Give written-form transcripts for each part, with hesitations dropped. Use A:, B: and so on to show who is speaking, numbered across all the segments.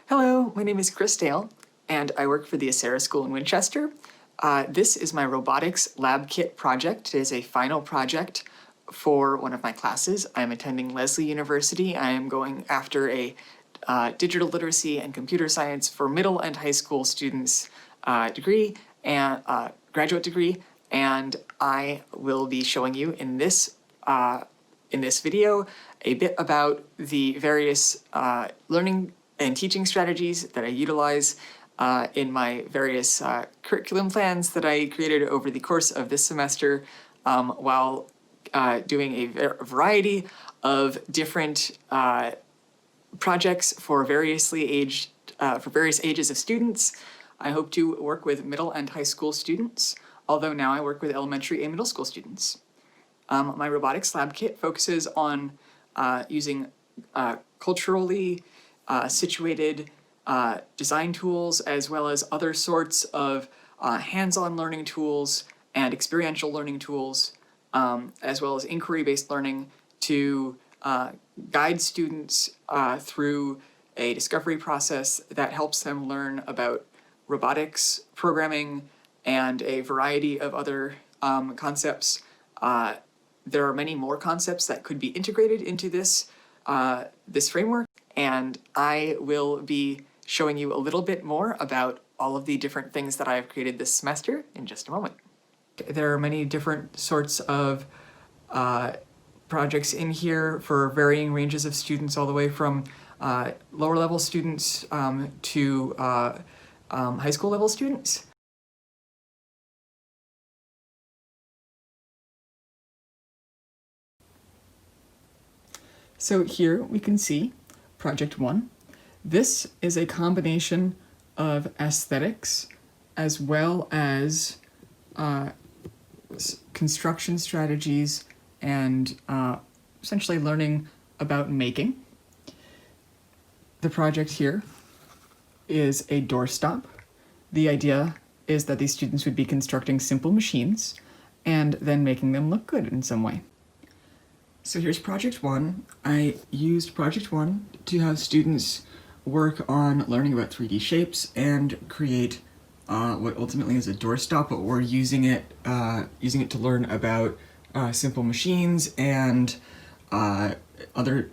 A: Hello, my name is Chris Dale, and I work for the Acera School in Winchester. This is my robotics lab kit project. It is a final project for one of my classes. I'm attending Lesley University. I am going after a digital literacy and computer science for middle and high school students degree and graduate degree, and I will be showing you in this video a bit about the various learning and teaching strategies that I utilize in my various curriculum plans that I created over the course of this semester while doing a variety of different projects for various ages of students. I hope to work with middle and high school students, although now I work with elementary and middle school students. My robotics lab kit focuses on using culturally situated design tools, as well as other sorts of hands-on learning tools and experiential learning tools, as well as inquiry-based learning to guide students through a discovery process that helps them learn about robotics, programming, and a variety of other concepts. There are many more concepts that could be integrated into this framework, and I will be showing you a little bit more about all of the different things that I've created this semester in just a moment. There are many different sorts of projects in here for varying ranges of students, all the way from lower level students to high school level students. So here we can see Project 1. This is a combination of aesthetics as well as construction strategies and essentially learning about making. The project here is a doorstop. The idea is that these students would be constructing simple machines and then making them look good in some way. So here's Project 1. I used Project 1 to have students work on learning about 3D shapes and create what ultimately is a doorstop, but we're using it to learn about simple machines and other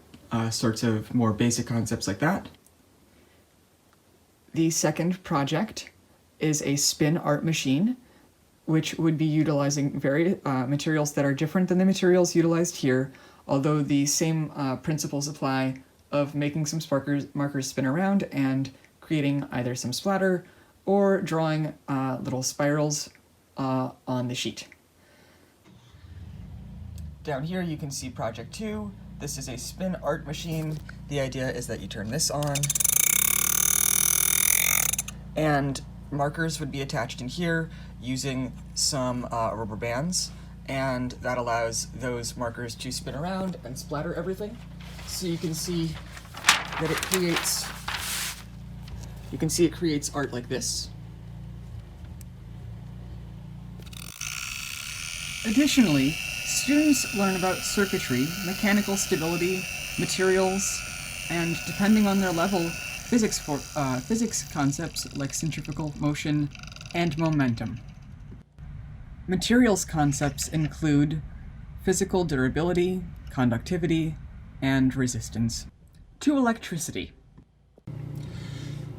A: sorts of more basic concepts like that. The second project is a spin art machine, which would be utilizing various materials that are different than the materials utilized here, although the same principles apply of making some markers spin around and creating either some splatter or drawing little spirals on the sheet. Down here you can see Project 2. This is a spin art machine. The idea is that you turn this on, and markers would be attached in here using some rubber bands, and that allows those markers to spin around and splatter everything. So you can see that it creates art like this. Additionally, students learn about circuitry, mechanical stability, materials, and depending on their level, physics concepts like centrifugal motion and momentum. Materials concepts include physical durability, conductivity, and resistance to electricity.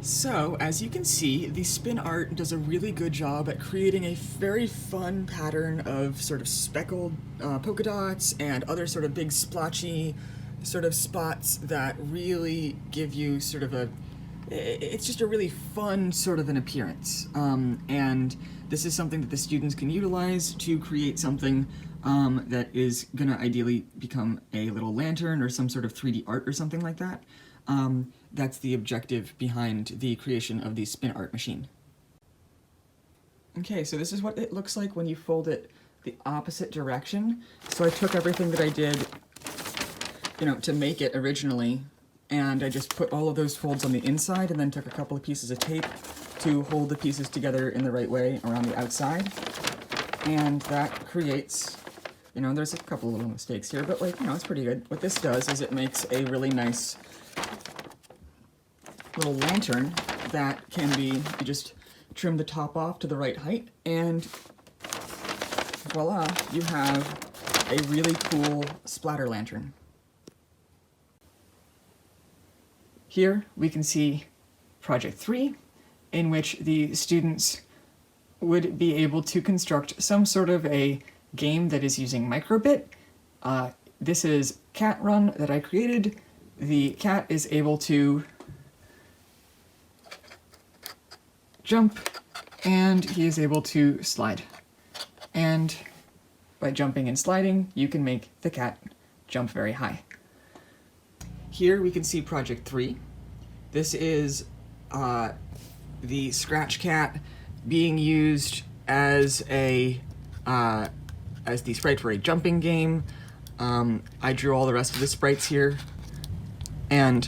A: So, as you can see, the spin art does a really good job at creating a very fun pattern of sort of speckled polka dots and other sort of big splotchy sort of spots that really give you sort of it's just a really fun sort of an appearance. And this is something that the students can utilize to create something that is gonna ideally become a little lantern or some sort of 3D art or something like that. That's the objective behind the creation of the spin art machine. Okay, so this is what it looks like when you fold it the opposite direction. So I took everything that I did, to make it originally, and I just put all of those folds on the inside and then took a couple of pieces of tape to hold the pieces together in the right way around the outside. And that creates, there's a couple of little mistakes here, but it's pretty good. What this does is it makes a really nice little lantern that can be, you just trim the top off to the right height, and voila, you have a really cool splatter lantern. Here we can see Project 3, in which the students would be able to construct some sort of a game that is using microbit. This is Cat Run that I created. The cat is able to jump, and he is able to slide. And by jumping and sliding, you can make the cat jump very high. Here we can see Project 3. This is the Scratch Cat being used as the sprite for a jumping game. I drew all the rest of the sprites here, and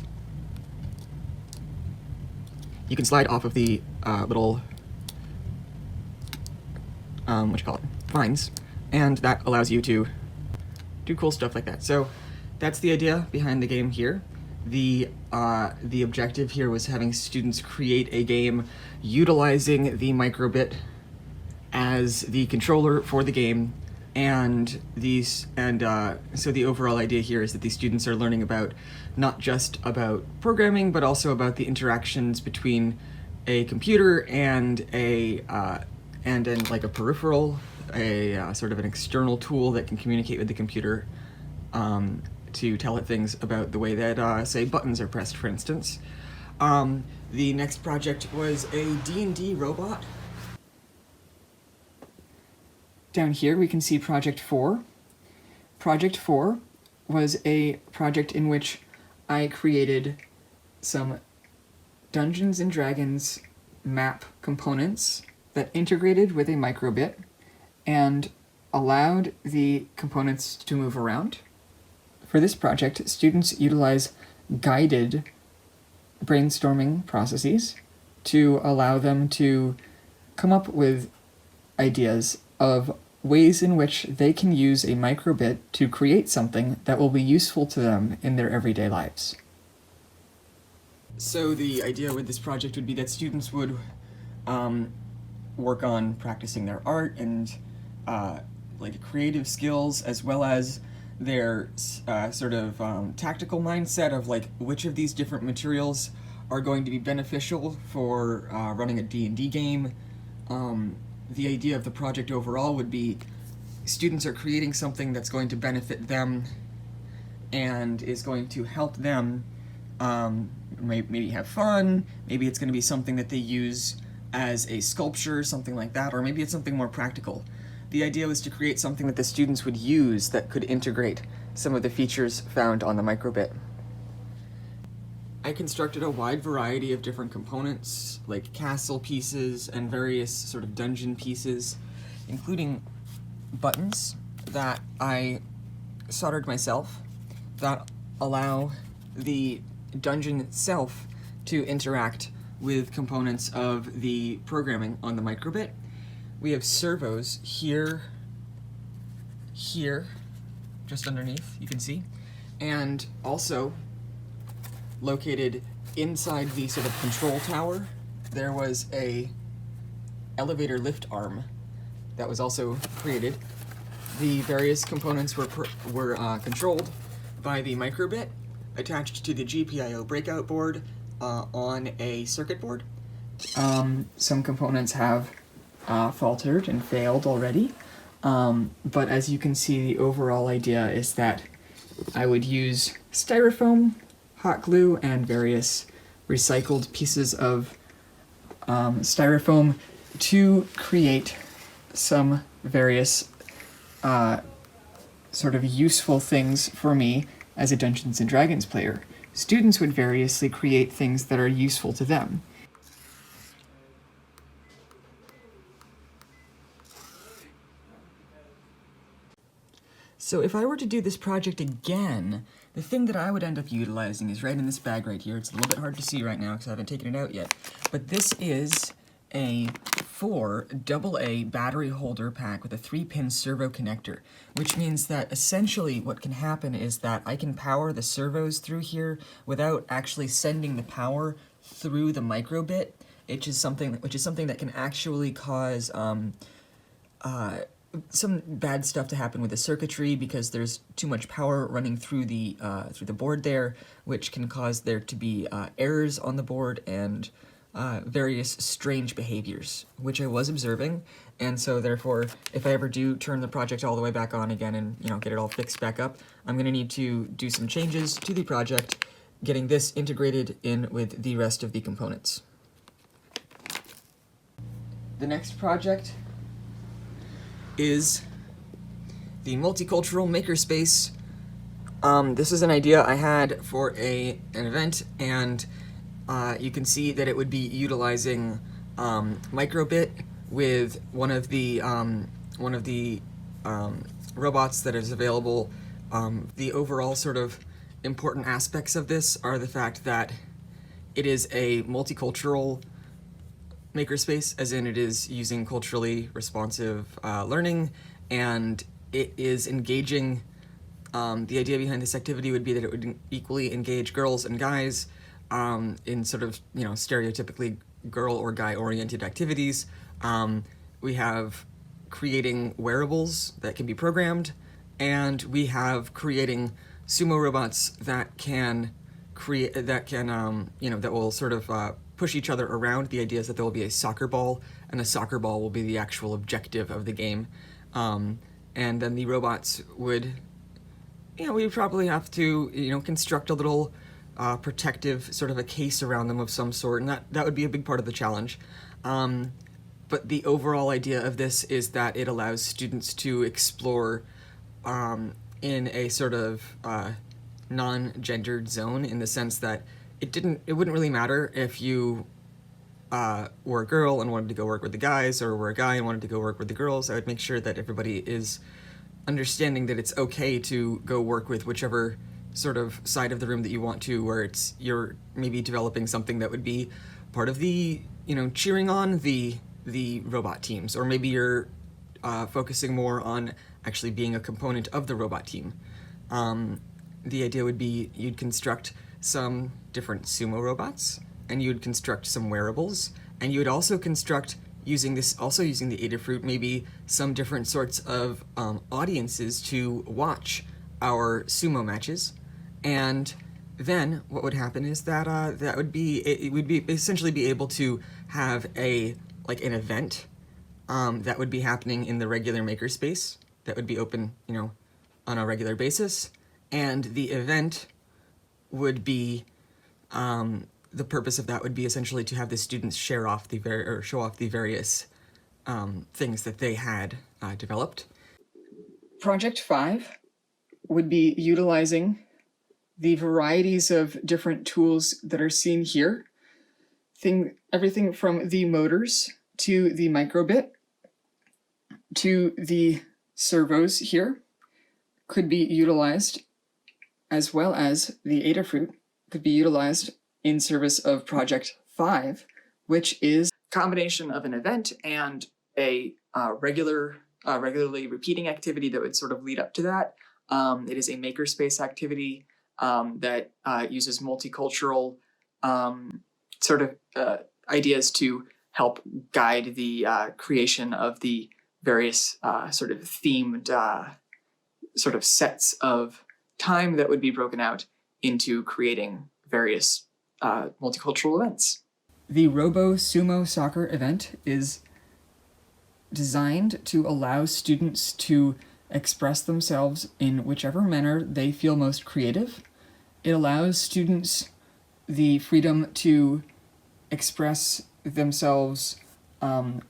A: you can slide off of the little vines, and that allows you to do cool stuff like that. So that's the idea behind the game here. The objective here was having students create a game utilizing the microbit as the controller for the game, so the overall idea here is that these students are learning about not just about programming, but also about the interactions between a computer and like a peripheral, sort of an external tool that can communicate with the computer to tell it things about the way that, say, buttons are pressed, for instance. The next project was a D&D robot. Down here we can see Project 4. Project 4 was a project in which I created some Dungeons & Dragons map components that integrated with a microbit and allowed the components to move around. For this project, students utilize guided brainstorming processes to allow them to come up with ideas of ways in which they can use a microbit to create something that will be useful to them in their everyday lives. So the idea with this project would be that students would work on practicing their art and like creative skills, as well as their tactical mindset of like which of these different materials are going to be beneficial for running a D&D game. The idea of the project overall would be students are creating something that's going to benefit them and is going to help them maybe have fun, maybe it's going to be something that they use as a sculpture, something like that, or maybe it's something more practical. The idea was to create something that the students would use that could integrate some of the features found on the microbit. I constructed a wide variety of different components, like castle pieces and various sort of dungeon pieces, including buttons that I soldered myself that allow the dungeon itself to interact with components of the programming on the microbit. We have servos here, just underneath, you can see, and also located inside the sort of control tower, there was a elevator lift arm that was also created. The various components were controlled by the microbit attached to the GPIO breakout board on a circuit board. Some components have faltered and failed already, but as you can see, the overall idea is that I would use styrofoam, hot glue, and various recycled pieces of styrofoam to create some various sort of useful things for me as a Dungeons & Dragons player. Students would variously create things that are useful to them. So if I were to do this project again, the thing that I would end up utilizing is right in this bag right here. It's a little bit hard to see right now because I haven't taken it out yet. But this is a 4 AA battery holder pack with a 3-pin servo connector, which means that essentially what can happen is that I can power the servos through here without actually sending the power through the microbit, which is something that can actually cause some bad stuff to happen with the circuitry because there's too much power running through the board there, which can cause there to be errors on the board and various strange behaviors, which I was observing. And so therefore, if I ever do turn the project all the way back on again and get it all fixed back up, I'm going to need to do some changes to the project, getting this integrated in with the rest of the components. The next project is the multicultural makerspace. This is an idea I had for an event, and you can see that it would be utilizing microbit with one of the robots that is available. The overall sort of important aspects of this are the fact that it is a multicultural makerspace, as in it is using culturally responsive learning, and it is engaging. The idea behind this activity would be that it would equally engage girls and guys in sort of stereotypically girl or guy oriented activities. We have creating wearables that can be programmed, and we have creating sumo robots that can that will sort of push each other around. The idea is that there will be a soccer ball, and a soccer ball will be the actual objective of the game. And then the robots would, we would probably have to, construct a little protective sort of a case around them of some sort, and that would be a big part of the challenge. But the overall idea of this is that it allows students to explore in a sort of non-gendered zone, in the sense that it wouldn't really matter if you were a girl and wanted to go work with the guys, or were a guy and wanted to go work with the girls. I would make sure that everybody is understanding that it's okay to go work with whichever sort of side of the room that you want to, where you're maybe developing something that would be part of the, cheering on the robot teams, or maybe you're focusing more on actually being a component of the robot team. The idea would be you'd construct some different sumo robots, and you'd construct some wearables, and you would also construct, using the Adafruit, maybe some different sorts of audiences to watch our sumo matches. And then what would happen is that it would be essentially be able to have an event that would be happening in the regular makerspace that would be open, on a regular basis, and the event would be the purpose of that would be essentially to have the students show off the various things that they had developed. Project 5 would be utilizing the varieties of different tools that are seen here. Everything from the motors to the microbit to the servos here could be utilized, as well as the Adafruit could be utilized in service of Project 5, which is a combination of an event and a regularly repeating activity that would sort of lead up to that. It is a makerspace activity that uses multicultural sort of ideas to help guide the creation of the various sort of themed sort of sets of time that would be broken out into creating various multicultural events. The Robo Sumo Soccer event is designed to allow students to express themselves in whichever manner they feel most creative. It allows students the freedom to express themselves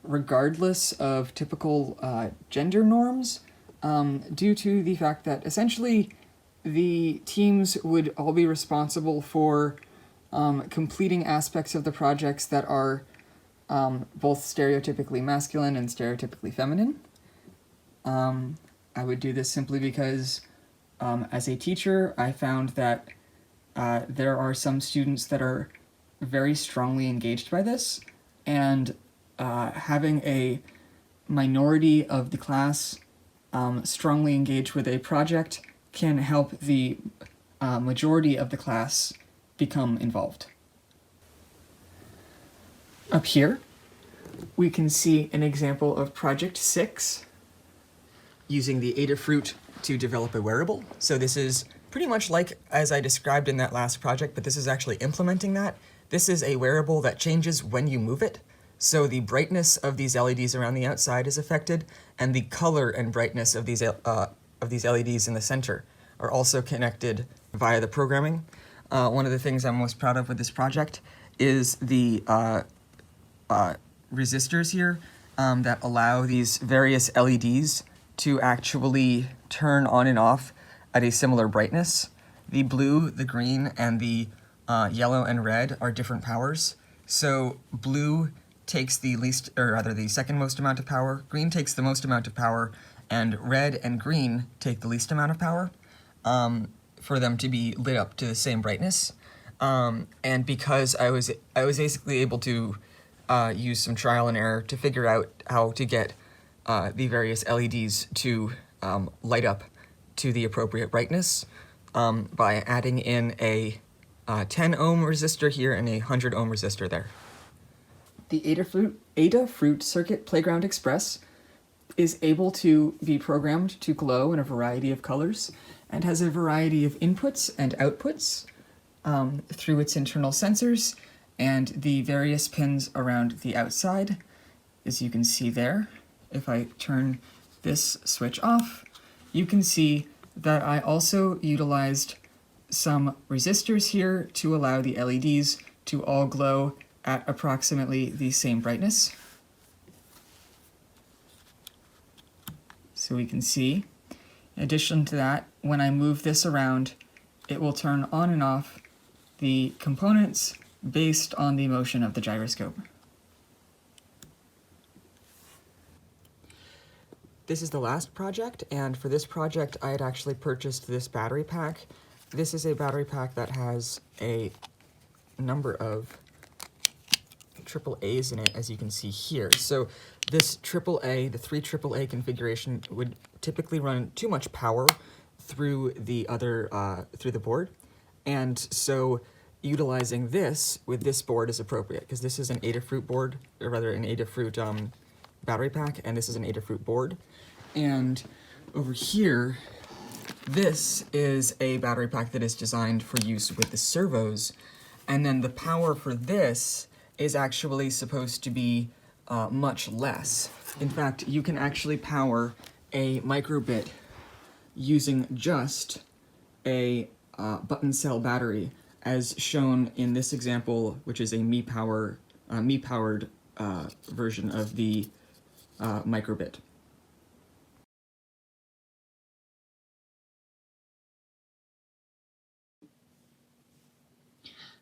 A: regardless of typical gender norms, due to the fact that essentially the teams would all be responsible for completing aspects of the projects that are both stereotypically masculine and stereotypically feminine. I would do this simply because as a teacher, I found that there are some students that are very strongly engaged by this, and having a minority of the class strongly engaged with a project can help the majority of the class become involved. Up here, we can see an example of Project 6 using the Adafruit to develop a wearable. So this is pretty much like as I described in that last project, but this is actually implementing that. This is a wearable that changes when you move it. So the brightness of these LEDs around the outside is affected, and the color and brightness of these LEDs in the center are also connected via the programming. One of the things I'm most proud of with this project is the resistors here that allow these various LEDs to actually turn on and off at a similar brightness. The blue, the green, and the yellow and red are different powers. So blue takes the least, or rather the second most amount of power, green takes the most amount of power, and red and green take the least amount of power for them to be lit up to the same brightness. And because I was basically able to use some trial and error to figure out how to get the various LEDs to light up to the appropriate brightness by adding in a 10 ohm resistor here and a 100 ohm resistor there. The Adafruit Circuit Playground Express is able to be programmed to glow in a variety of colors and has a variety of inputs and outputs through its internal sensors and the various pins around the outside, as you can see there. If I turn this switch off, you can see that I also utilized some resistors here to allow the LEDs to all glow at approximately the same brightness. So we can see, in addition to that, when I move this around, it will turn on and off the components based on the motion of the gyroscope. This is the last project, and for this project I had actually purchased this battery pack. This is a battery pack that has a number of AAAs in it, as you can see here. So this AAA, the 3 AAA configuration, would typically run too much power through the board, and so utilizing this with this board is appropriate, because this is an Adafruit board, or rather an Adafruit battery pack, and this is an Adafruit board. And over here, this is a battery pack that is designed for use with the servos, and then the power for this is actually supposed to be much less. In fact, you can actually power a microbit using just a button cell battery, as shown in this example, which is a Mi-powered version of the microbit.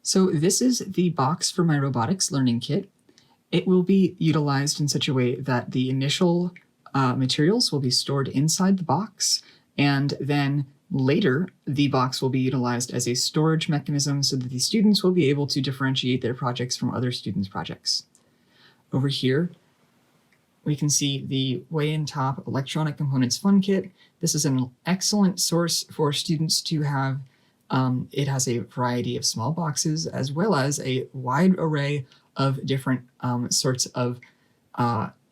A: So this is the box for my robotics learning kit. It will be utilized in such a way that the initial materials will be stored inside the box, and then later the box will be utilized as a storage mechanism so that the students will be able to differentiate their projects from other students' projects. Over here, we can see the Way in Top Electronic Components Fun Kit. This is an excellent source for students to have. It has a variety of small boxes, as well as a wide array of different sorts of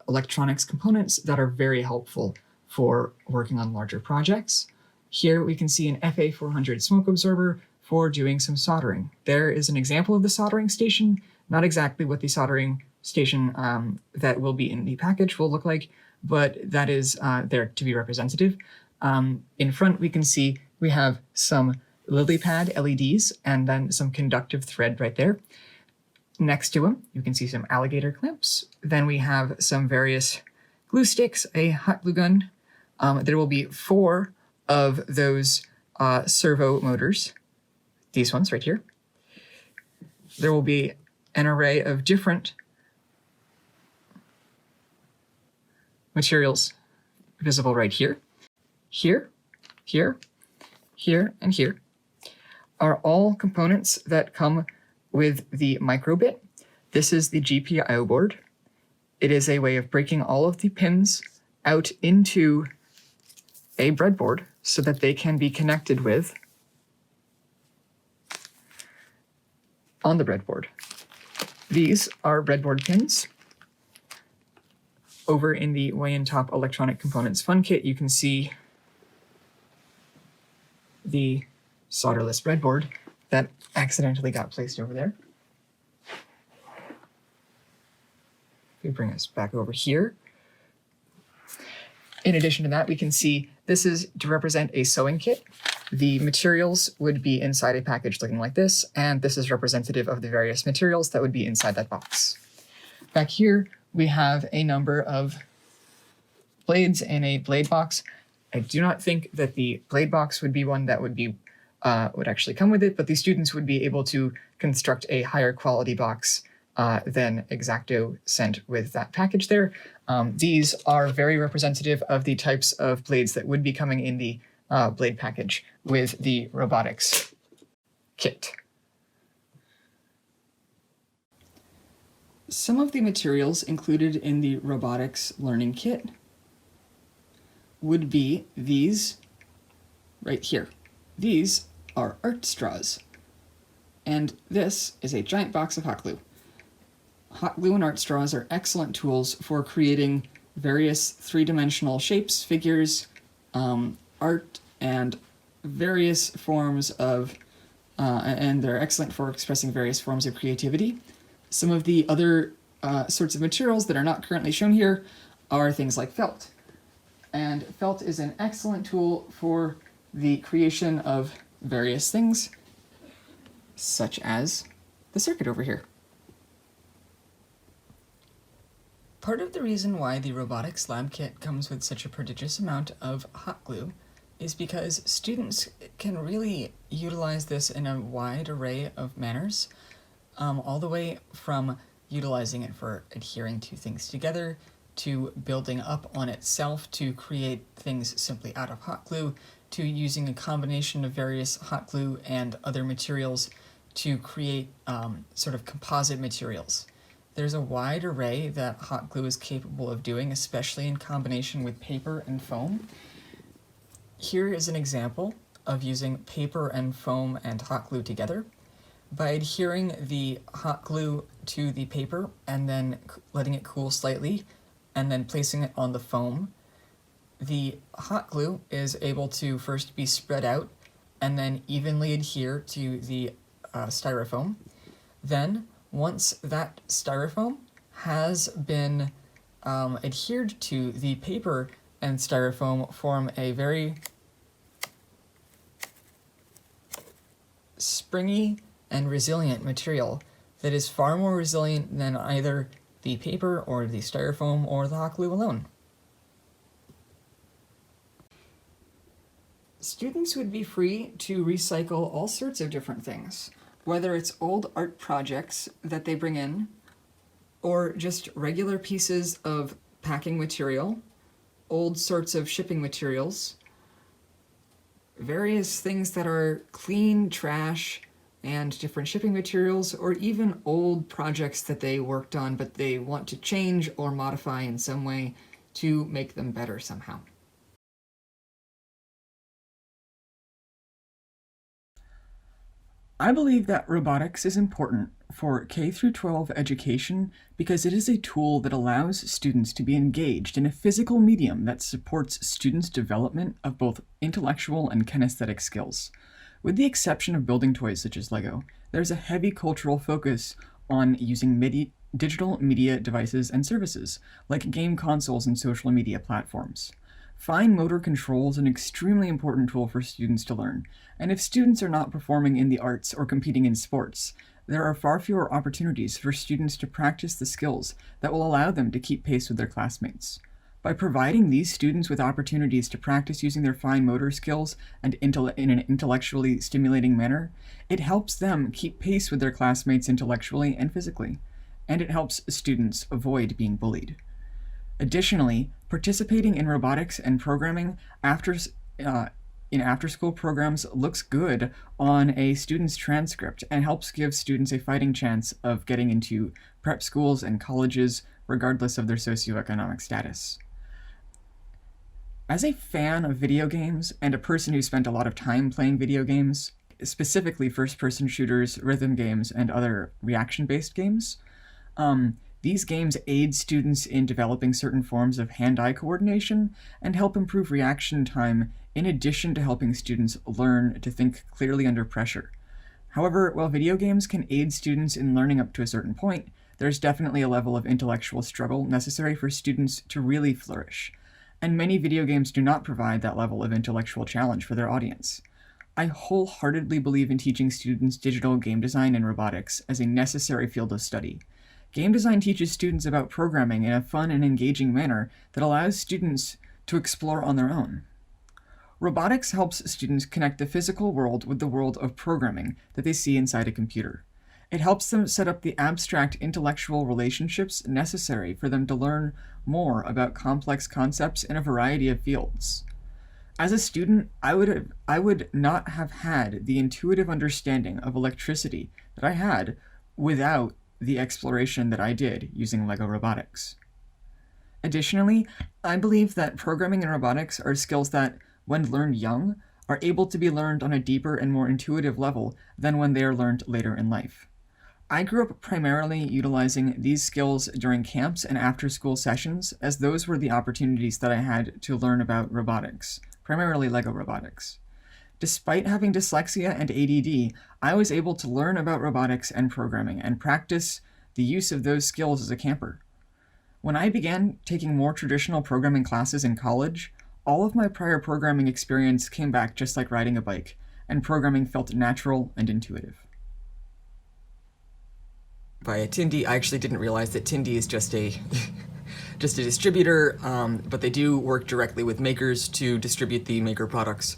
A: electronics components that are very helpful for working on larger projects. Here we can see an FA400 smoke absorber for doing some soldering. There is an example of the soldering station, not exactly what the soldering station that will be in the package will look like, but that is there to be representative. In front we can see we have some lily pad LEDs and then some conductive thread right there. Next to them, you can see some alligator clamps. Then we have some various glue sticks, a hot glue gun. There will be 4 of those servo motors, these ones right here. There will be an array of different materials visible right here. Here, here, here, and here are all components that come with the microbit. This is the GPIO board. It is a way of breaking all of the pins out into a breadboard so that they can be connected with on the breadboard. These are breadboard pins. Over in the Way and Top Electronic Components Fun Kit, you can see the solderless breadboard that accidentally got placed over there. If we bring us back over here. In addition to that, we can see this is to represent a sewing kit. The materials would be inside a package looking like this, and this is representative of the various materials that would be inside that box. Back here, we have a number of blades in a blade box. I do not think that the blade box would be one that would actually come with it, but the students would be able to construct a higher quality box than X-Acto sent with that package there. These are very representative of the types of blades that would be coming in the blade package with the robotics kit. Some of the materials included in the robotics learning kit would be these right here. These are art straws, and this is a giant box of hot glue. Hot glue and art straws are excellent tools for creating various three-dimensional shapes, figures, art, and various forms of, and they're excellent for expressing various forms of creativity. Some of the other sorts of materials that are not currently shown here are things like felt. And felt is an excellent tool for the creation of various things, such as the circuit over here. Part of the reason why the robotics lab kit comes with such a prodigious amount of hot glue is because students can really utilize this in a wide array of manners, all the way from utilizing it for adhering to things together, to building up on itself to create things simply out of hot glue, to using a combination of various hot glue and other materials to create sort of composite materials. There's a wide array that hot glue is capable of doing, especially in combination with paper and foam. Here is an example of using paper and foam and hot glue together. By adhering the hot glue to the paper and then letting it cool slightly and then placing it on the foam, the hot glue is able to first be spread out and then evenly adhere to the styrofoam. Then, once that styrofoam has been adhered to the paper and styrofoam, form a very springy and resilient material that is far more resilient than either the paper or the styrofoam or the hot glue alone. Students would be free to recycle all sorts of different things, whether it's old art projects that they bring in, or just regular pieces of packing material, old sorts of shipping materials, various things that are clean trash and different shipping materials, or even old projects that they worked on but they want to change or modify in some way to make them better somehow. I believe that robotics is important for K-12 education because it is a tool that allows students to be engaged in a physical medium that supports students' development of both intellectual and kinesthetic skills. With the exception of building toys such as Lego, there's a heavy cultural focus on using digital media devices and services, like game consoles and social media platforms. Fine motor control is an extremely important tool for students to learn, and if students are not performing in the arts or competing in sports, there are far fewer opportunities for students to practice the skills that will allow them to keep pace with their classmates. By providing these students with opportunities to practice using their fine motor skills and in an intellectually stimulating manner, it helps them keep pace with their classmates intellectually and physically, and it helps students avoid being bullied. Additionally, participating in robotics and programming in after-school programs looks good on a student's transcript and helps give students a fighting chance of getting into prep schools and colleges regardless of their socioeconomic status. As a fan of video games and a person who spent a lot of time playing video games, specifically first-person shooters, rhythm games, and other reaction-based games, These games aid students in developing certain forms of hand-eye coordination and help improve reaction time in addition to helping students learn to think clearly under pressure. However, while video games can aid students in learning up to a certain point, there's definitely a level of intellectual struggle necessary for students to really flourish, and many video games do not provide that level of intellectual challenge for their audience. I wholeheartedly believe in teaching students digital game design and robotics as a necessary field of study. Game design teaches students about programming in a fun and engaging manner that allows students to explore on their own. Robotics helps students connect the physical world with the world of programming that they see inside a computer. It helps them set up the abstract intellectual relationships necessary for them to learn more about complex concepts in a variety of fields. As a student, I would not have had the intuitive understanding of electricity that I had without the exploration that I did using LEGO Robotics. Additionally, I believe that programming and robotics are skills that, when learned young, are able to be learned on a deeper and more intuitive level than when they are learned later in life. I grew up primarily utilizing these skills during camps and after-school sessions, as those were the opportunities that I had to learn about robotics, primarily LEGO Robotics. Despite having dyslexia and ADD, I was able to learn about robotics and programming and practice the use of those skills as a camper. When I began taking more traditional programming classes in college, all of my prior programming experience came back just like riding a bike, and programming felt natural and intuitive. By Tindy, I actually didn't realize that Tindy is just a just a distributor, but they do work directly with makers to distribute the maker products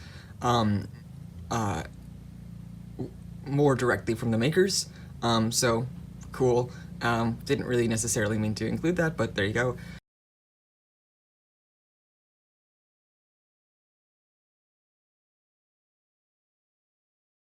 A: more directly from the makers. So cool. Didn't really necessarily mean to include that, but there you go.